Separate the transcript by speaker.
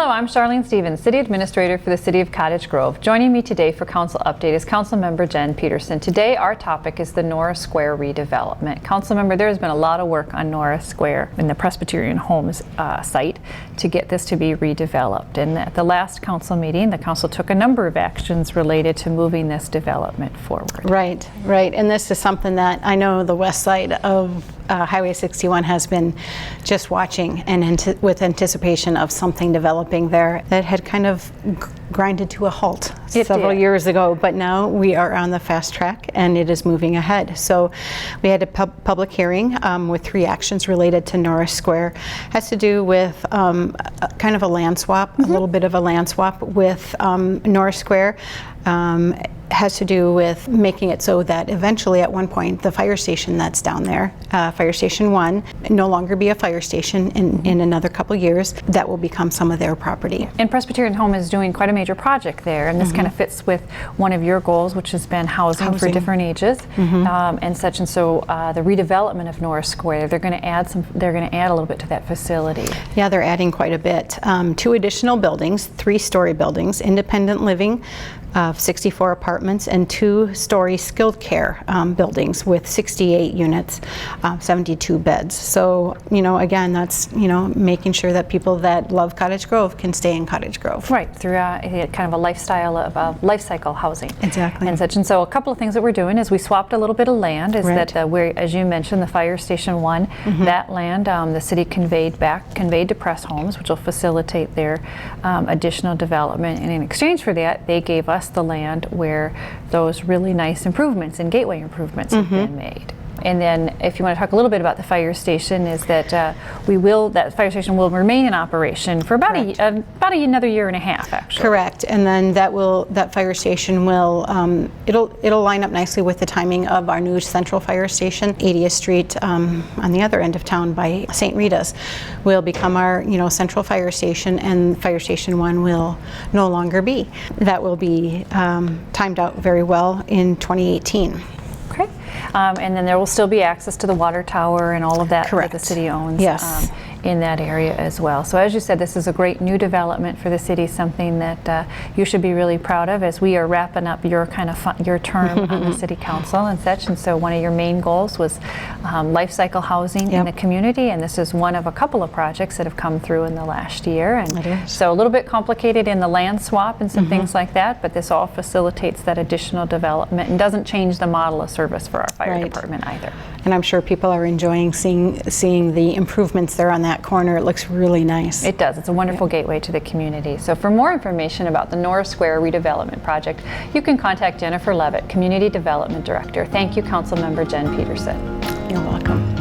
Speaker 1: Hello, I'm Charlene Stevens, City Administrator for the City of Cottage Grove. Joining me today for Council Update is Councilmember Jen Peterson. Today our topic is the Norris Square redevelopment. Councilmember, there has been a lot of work on Norris Square in the Presbyterian Homes site to get this to be redeveloped. And at the last council meeting, the council took a number of actions related to moving this development forward.
Speaker 2: Right. And this is something that I know the west side of Highway 61 has been just watching and with anticipation of something developing there that had kind of grinded to a halt several years ago, but now we are on the fast track and it is moving ahead. So we had a public hearing with 3 actions related to Norris Square. Has to do with kind of a land swap, a little bit of a land swap with Norris Square. Has to do with making it so that eventually at one point the fire station that's down there, Fire Station 1, no longer be a fire station in another couple years. That will become some of their property.
Speaker 1: And Presbyterian Home is doing quite a major project there, and this kind of fits with one of your goals, which has been housing. For different ages and such. And so the redevelopment of Norris Square, they're going to add a little bit to that facility. Yeah,
Speaker 2: they're adding quite a bit. 2 additional buildings, 3-story buildings, independent living of 64 apartments, and 2-story skilled care buildings with 68 units, 72 beds. So, again, that's, making sure that people that love Cottage Grove can stay in Cottage Grove.
Speaker 1: Right, through kind of a lifestyle of life cycle housing.
Speaker 2: Exactly.
Speaker 1: And such. And so a couple of things that we're doing is we swapped a little bit of land, is that as you mentioned, the Fire Station 1, that land the city conveyed to Press Homes, which will facilitate their additional development. And in exchange for that, they gave us the land where those really nice improvements and gateway improvements have been made. And then if you want to talk a little bit about the fire station, is that that fire station will remain in operation for about another year and a half, actually.
Speaker 2: Correct. And then that fire station will it'll line up nicely with the timing of our new central fire station. 80th Street on the other end of town by St. Rita's will become our central fire station, and Fire Station 1 will no longer be. That will be timed out very well in 2018.
Speaker 1: Okay. And then there will still be access to the water tower and all of that that the city owns in that area as well. So as you said, this is a great new development for the city, something that you should be really proud of as we are wrapping up your your term on the city council and such. And so one of your main goals was life cycle housing in the community, and this is one of a couple of projects that have come through in the last year. And so a little bit complicated in the land swap and some things like that, but this all facilitates that additional development and doesn't change the model of service for our fire department either.
Speaker 2: And I'm sure people are enjoying seeing the improvements there on that corner. It looks really nice.
Speaker 1: It does. It's a wonderful gateway to the community. So for more information about the Norris Square redevelopment project, you can contact Jennifer Levitt, Community Development Director. Thank you, Councilmember Jen Peterson.
Speaker 2: You're welcome.